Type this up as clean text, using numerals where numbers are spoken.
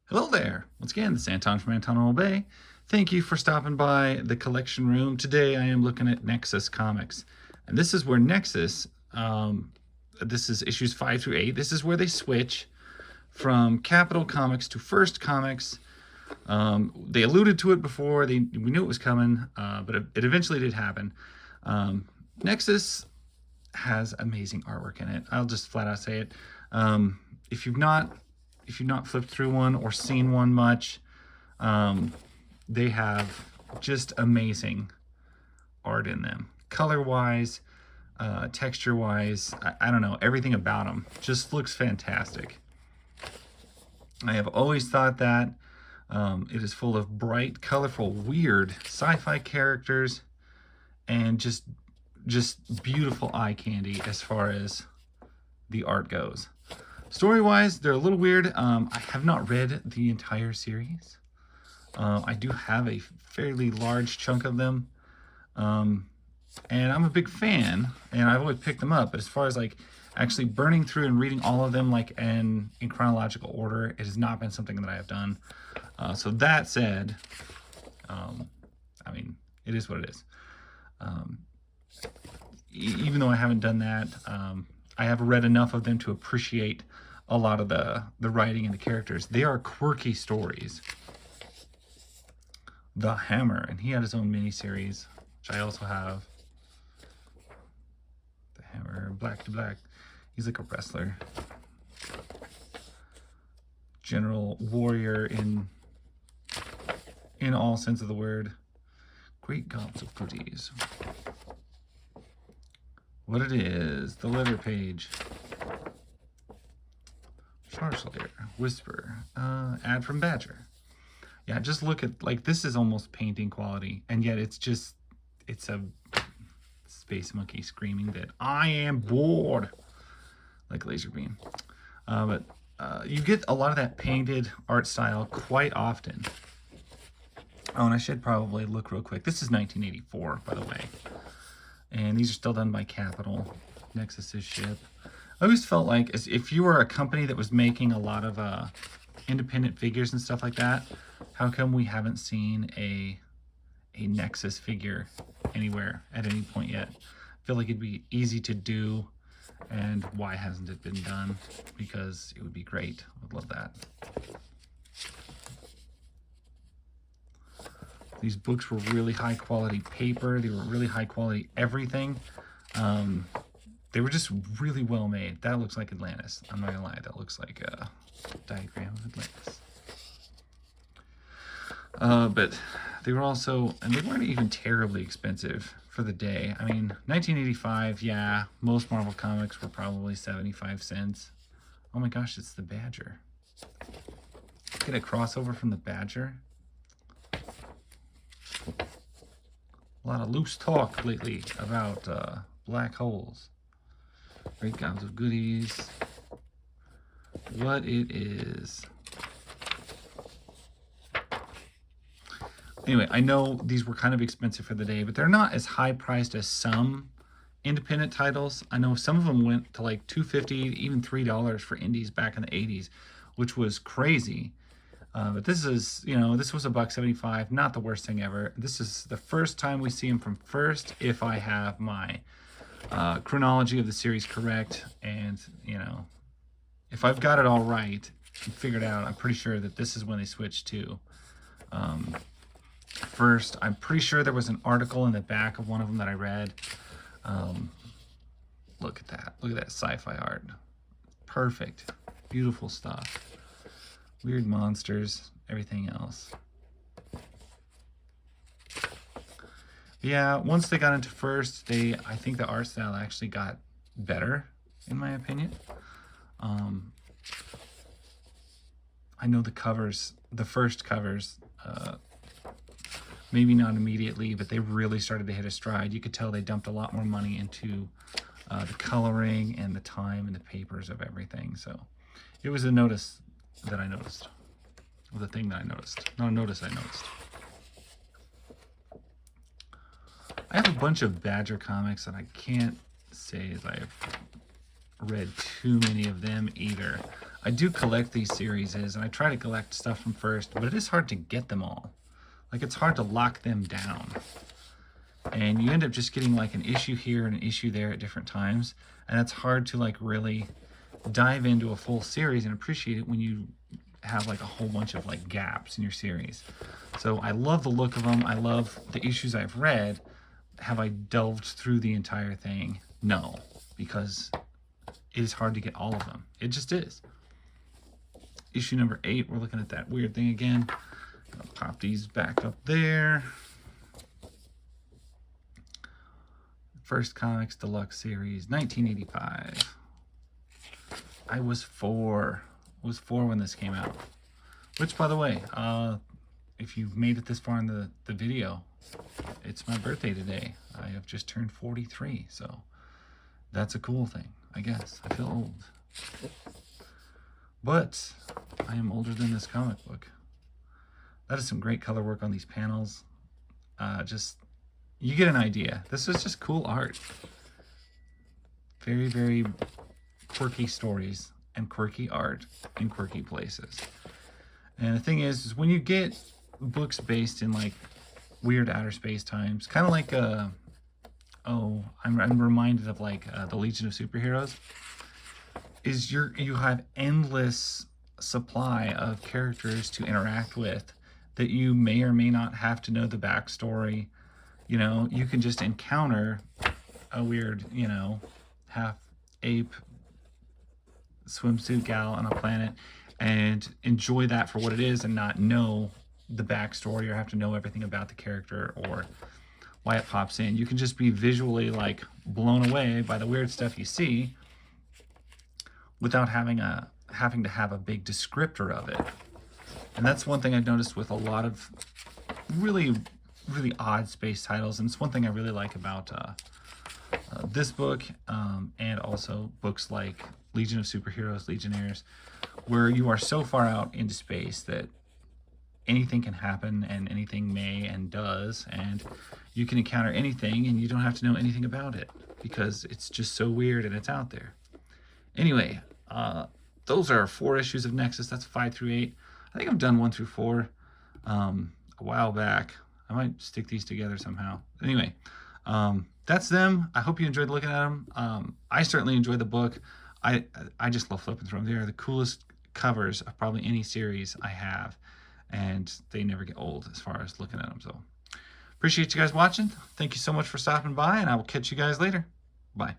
Hello there. Once again, this is Anton from Anton Bay. Thank you for stopping by the collection room. Today I am looking at Nexus comics. And this is where Nexus, this is issues 5 through 8. This is where they switch from Capital Comics to First Comics. They alluded to it before. We knew it was coming, but it eventually did happen. Nexus has amazing artwork in it. I'll just flat out say it. If you've not flipped through one or seen one much, they have just amazing art in them. Color-wise, texture-wise, I don't know, everything about them just looks fantastic. I have always thought that. It is full of bright, colorful, weird sci-fi characters and just beautiful eye candy as far as the art goes. Story-wise, they're a little weird. I have not read the entire series. I do have a fairly large chunk of them. And I'm a big fan, and I've always picked them up. But as far as like actually burning through and reading all of them like in chronological order, it has not been something that I have done. So that said, I mean, it is what it is. Even though I haven't done that, I have read enough of them to appreciate a lot of the writing and the characters. They are quirky stories. The Hammer, and he had his own miniseries, which I also have. The Hammer, Black to Black. He's like a wrestler. General warrior in all sense of the word. Great gobs of goodies. What it is, the letter page. Charslayer, Whisper, ad from Badger. Yeah, just look at, like, this is almost painting quality, and yet it's a space monkey screaming that I am bored, like Laser Beam. But you get a lot of that painted art style quite often. Oh, and I should probably look real quick. This is 1984, by the way. And these are still done by Capital, Nexus's ship. I always felt like if you were a company that was making a lot of independent figures and stuff like that, how come we haven't seen a Nexus figure anywhere at any point yet? I feel like it'd be easy to do, and why hasn't it been done? Because it would be great. I would love that. These books were really high quality paper. They were really high quality everything. They were just really well made. That looks like Atlantis. I'm not gonna lie, that looks like a diagram of Atlantis. But they were also, and they weren't even terribly expensive for the day. I mean, 1985, yeah, most Marvel comics were probably 75 cents. Oh my gosh, it's the Badger. Get a crossover from the Badger. A lot of loose talk lately about black holes. Great gobs of goodies. What it is. Anyway, I know these were kind of expensive for the day, but they're not as high priced as some independent titles. I know some of them went to like $2.50, even $3 for indies back in the 80s, which was crazy. But this is, this was $1.75, not the worst thing ever. This is the first time we see him from First, if I have my chronology of the series correct. And, if I've got it all right and figured out, I'm pretty sure that this is when they switched to First. I'm pretty sure there was an article in the back of one of them that I read. Look at that. Look at that sci-fi art. Perfect. Beautiful stuff. Weird monsters, everything else. Yeah, once they got into First, I think the art style actually got better, in my opinion. I know the covers, the first covers, maybe not immediately, but they really started to hit a stride. You could tell they dumped a lot more money into the coloring and the time and the papers of everything. So it was a notice that I noticed. Well, the thing that I noticed. Not a notice I noticed. I have a bunch of Badger comics that I can't say as I've read too many of them either. I do collect these series, and I try to collect stuff from first, but it is hard to get them all. Like, it's hard to lock them down. And you end up just getting like an issue here and an issue there at different times. And it's hard to like really dive into a full series and appreciate it when you have like a whole bunch of like gaps in your series. So I love the look of them. I love the issues I've read. Have I delved through the entire thing? No, because it is hard to get all of them. It just is. Issue number 8, we're looking at that weird thing again. I'll pop these back up there. First Comics Deluxe Series, 1985. I was 4. I was 4 when this came out. Which, by the way, if you've made it this far in the video, it's my birthday today. I have just turned 43, so that's a cool thing, I guess. I feel old. But I am older than this comic book. That is some great color work on these panels. You get an idea. This is just cool art. Very, very quirky stories and quirky art in quirky places. And the thing is when you get books based in like weird outer space times, kind of like I'm reminded of like the Legion of Superheroes. Is you have endless supply of characters to interact with that you may or may not have to know the backstory. You know, you can just encounter a weird, you know, half ape swimsuit gal on a planet and enjoy that for what it is and not know the backstory or have to know everything about the character or why it pops in. You can just be visually like blown away by the weird stuff you see without having to have a big descriptor of it. And that's one thing I've noticed with a lot of really odd space titles, and it's one thing I really like about this book, and also books like Legion of Superheroes, Legionnaires, where you are so far out into space that anything can happen and anything may and does, and you can encounter anything and you don't have to know anything about it because it's just so weird and it's out there. Anyway, those are 4 issues of Nexus. That's 5 through 8. I think I've done 1 through 4 a while back. I might stick these together somehow. Anyway, that's them. I hope you enjoyed looking at them. I certainly enjoyed the book. I just love flipping through them. They are the coolest covers of probably any series I have, and they never get old as far as looking at them. So appreciate you guys watching. Thank you so much for stopping by, and I will catch you guys later. Bye.